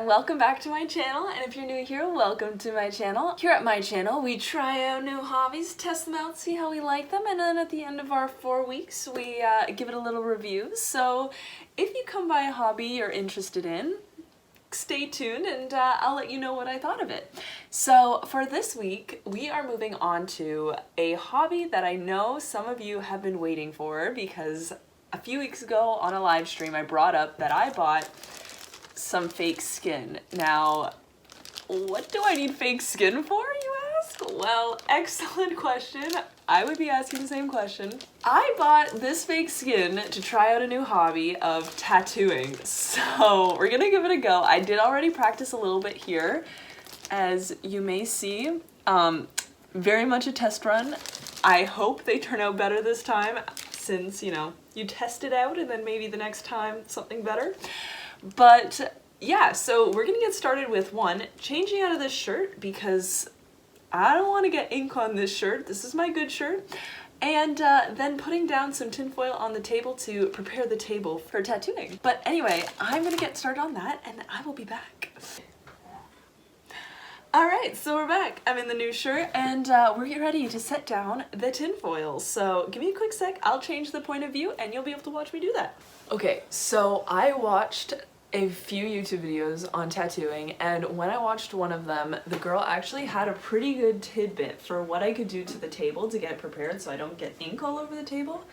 and welcome back to my channel. And if you're new here, welcome to my channel. Here at my channel, we try out new hobbies, test them out, see how we like them, and then at the end of our 4 weeks, we give it a little review. So if you come by a hobby you're interested in, stay tuned and I'll let you know what I thought of it. So for this week, we are moving on to a hobby that I know some of you have been waiting for, because a few weeks ago on a live stream I brought up that I bought some fake skin. Now, what do I need fake skin for, you ask? Well, excellent question. I would be asking the same question. I bought this fake skin to try out a new hobby of tattooing. So we're gonna give it a go. I did already practice a little bit here, as you may see. Very much a test run. I hope they turn out better this time, since, you know, you test it out and then maybe the next time something better. But yeah, so we're gonna get started with changing out of this shirt, because I don't want to get ink on this shirt. This is my good shirt. And then putting down some tinfoil on the table to prepare the table for tattooing. But anyway, I'm gonna get started on that and I will be back. Alright, so we're back. I'm in the new shirt and we're getting ready to set down the tinfoil. So give me a quick sec, I'll change the point of view and you'll be able to watch me do that. Okay, so I watched a few YouTube videos on tattooing, and when I watched one of them, the girl actually had a pretty good tidbit for what I could do to the table to get prepared so I don't get ink all over the table.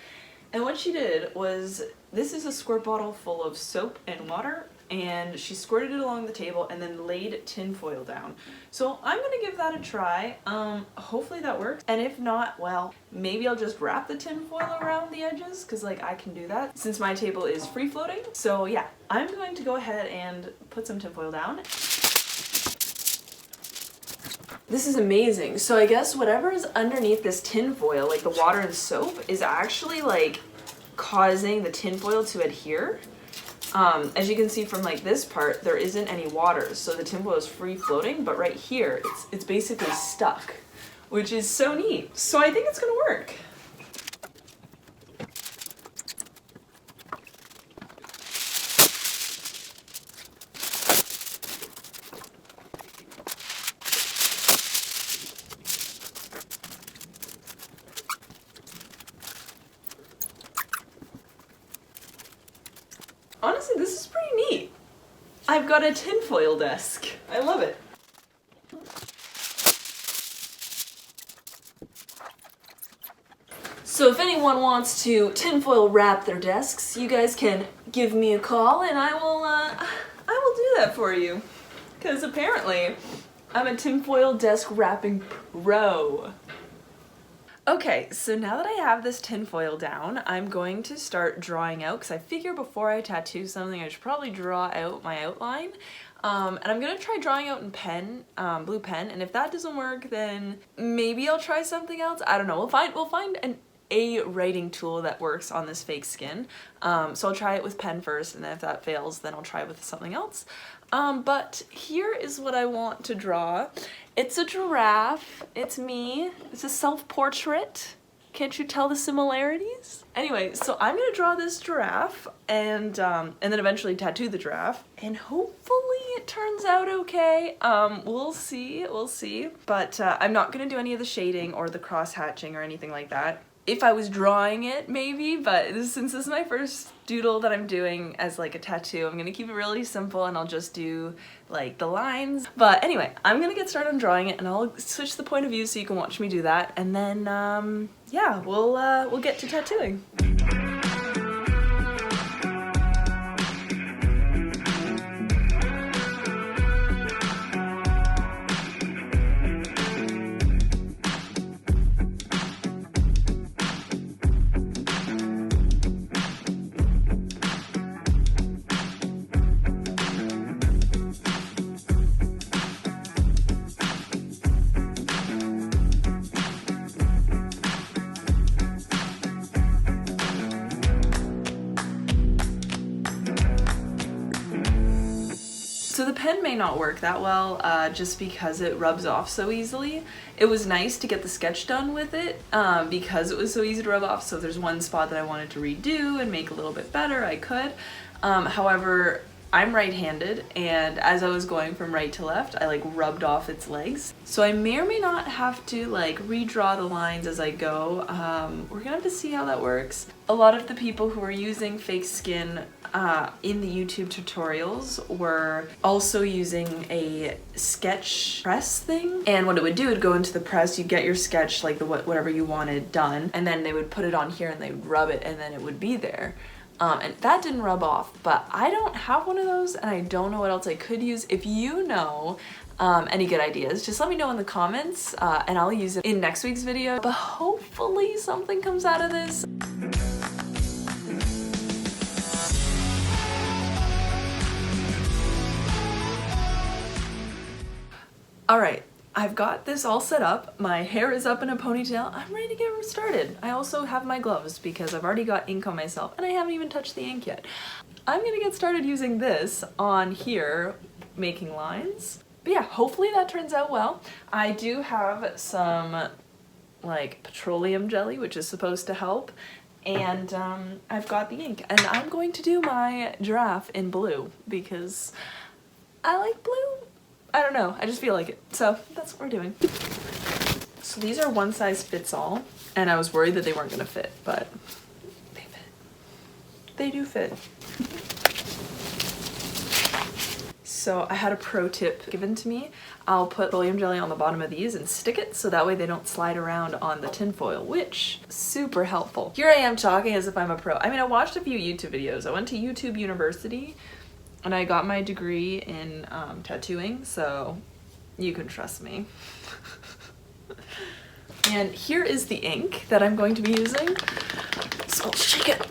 And what she did was, this is a squirt bottle full of soap and water, and she squirted it along the table and then laid tinfoil down. So I'm gonna give that a try. Hopefully that works. And if not, well, maybe I'll just wrap the tinfoil around the edges, because like I can do that since my table is free floating. So yeah, I'm going to go ahead and put some tinfoil down. This is amazing. So I guess whatever is underneath this tinfoil, like the water and soap, is actually like causing the tinfoil to adhere. As you can see from like this part, there isn't any water, so the tinfoil is free floating, but right here, it's basically stuck, which is so neat. So I think it's gonna work. Honestly, this is pretty neat. I've got a tinfoil desk. I love it. So if anyone wants to tinfoil wrap their desks, you guys can give me a call and I will do that for you. Because apparently, I'm a tinfoil desk wrapping pro. Okay, so now that I have this tinfoil down, I'm going to start drawing out, because I figure before I tattoo something, I should probably draw out my outline. And I'm gonna try drawing out in pen, blue pen, and if that doesn't work, then maybe I'll try something else. I don't know, we'll find a writing tool that works on this fake skin. So I'll try it with pen first, and then if that fails, then I'll try it with something else. But here is what I want to draw. It's a giraffe. It's me. It's a self-portrait. Can't you tell the similarities? Anyway, so I'm gonna draw this giraffe and then eventually tattoo the giraffe, and hopefully it turns out okay. We'll see, But I'm not gonna do any of the shading or the cross-hatching or anything like that. If I was drawing it, maybe, but since this is my first doodle that I'm doing as like a tattoo, I'm gonna keep it really simple and I'll just do like the lines. But anyway, I'm gonna get started on drawing it and I'll switch the point of view so you can watch me do that, and then yeah, we'll get to tattooing. So the pen may not work that well just because it rubs off so easily. It was nice to get the sketch done with it because it was so easy to rub off, so if there's one spot that I wanted to redo and make a little bit better, I could. However, I'm right-handed, and as I was going from right to left, I like rubbed off its legs. So I may or may not have to like redraw the lines as I go. We're gonna have to see how that works. A lot of the people who are using fake skin in the YouTube tutorials were also using a sketch press thing. And what it would do, it would go into the press, you get your sketch, like whatever you wanted done, and then they would put it on here and they would rub it and then it would be there. And that didn't rub off, but I don't have one of those and I don't know what else I could use. If you know any good ideas, just let me know in the comments and I'll use it in next week's video. But hopefully something comes out of this. All right. I've got this all set up, my hair is up in a ponytail, I'm ready to get started. I also have my gloves because I've already got ink on myself and I haven't even touched the ink yet. I'm gonna get started using this on here, making lines. But yeah, hopefully that turns out well. I do have some like petroleum jelly, which is supposed to help, and I've got the ink. And I'm going to do my giraffe in blue because I like blue. I don't know, I just feel like it. So that's what we're doing. So these are one size fits all, and I was worried that they weren't gonna fit, but they fit. They do fit. So I had a pro tip given to me. I'll put petroleum jelly on the bottom of these and stick it so that way they don't slide around on the tinfoil, which is super helpful. Here I am talking as if I'm a pro. I mean, I watched a few YouTube videos. I went to YouTube University and I got my degree in tattooing, so you can trust me. And here is the ink that I'm going to be using. So I'll shake it.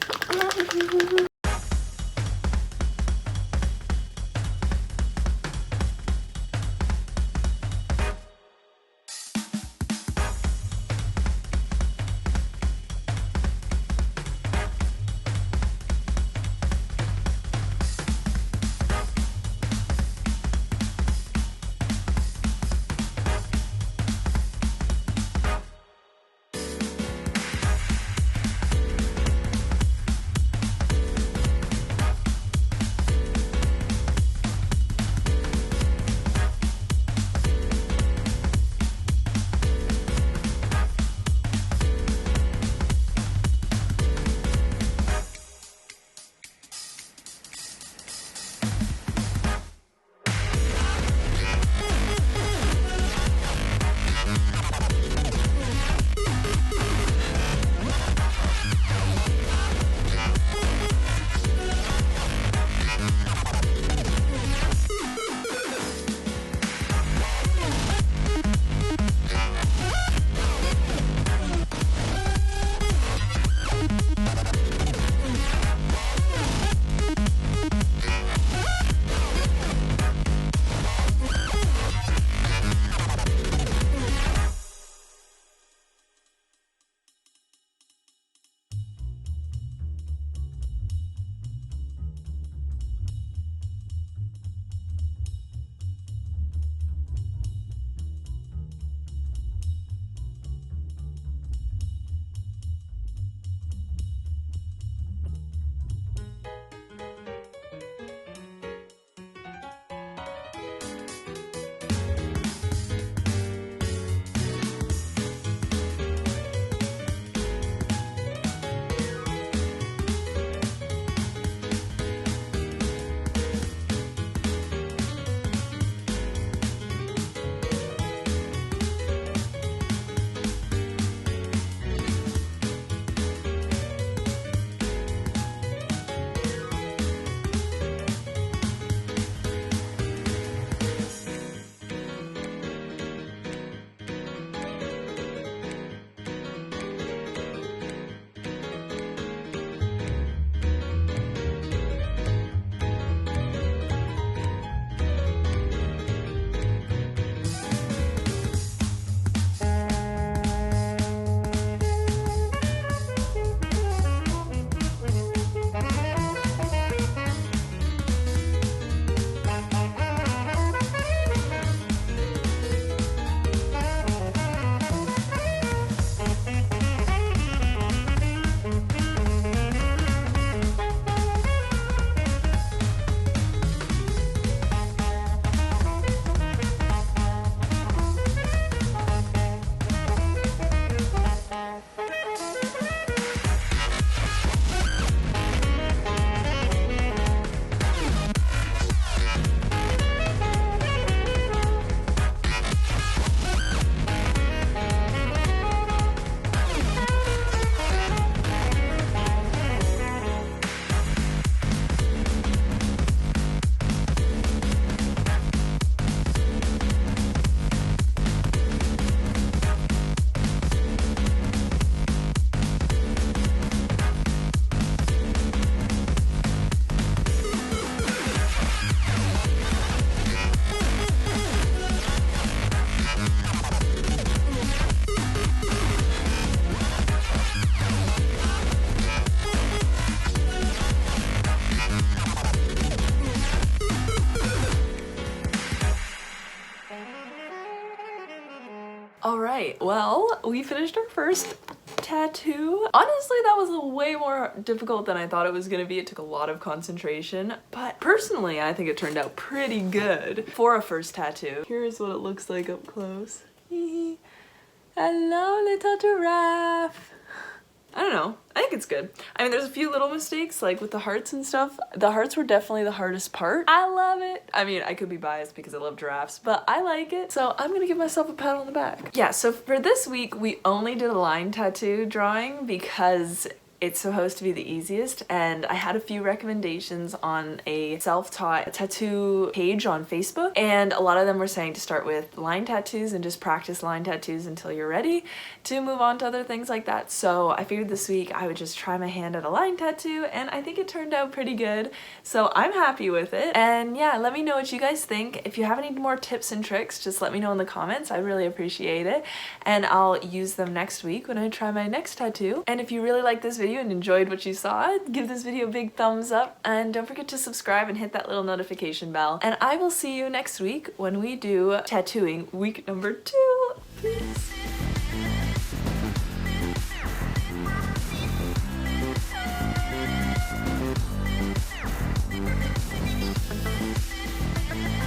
All right, well, we finished our first tattoo. Honestly, that was way more difficult than I thought it was gonna be. It took a lot of concentration, but personally, I think it turned out pretty good for a first tattoo. Here's what it looks like up close. Hello, little giraffe. I don't know. I think it's good. I mean, there's a few little mistakes, like with the hearts and stuff. The hearts were definitely the hardest part. I love it. I mean, I could be biased because I love giraffes, but I like it. So I'm gonna give myself a pat on the back. Yeah, so for this week, we only did a line tattoo drawing because it's supposed to be the easiest, and I had a few recommendations on a self-taught tattoo page on Facebook, and a lot of them were saying to start with line tattoos and just practice line tattoos until you're ready to move on to other things like that. So I figured this week I would just try my hand at a line tattoo, and I think it turned out pretty good. So I'm happy with it. And yeah, let me know what you guys think. If you have any more tips and tricks, just let me know in the comments. I really appreciate it. And I'll use them next week when I try my next tattoo. And if you really like this video and enjoyed what you saw, give this video a big thumbs up, and don't forget to subscribe and hit that little notification bell. And I will see you next week when we do tattooing week number 2. Peace.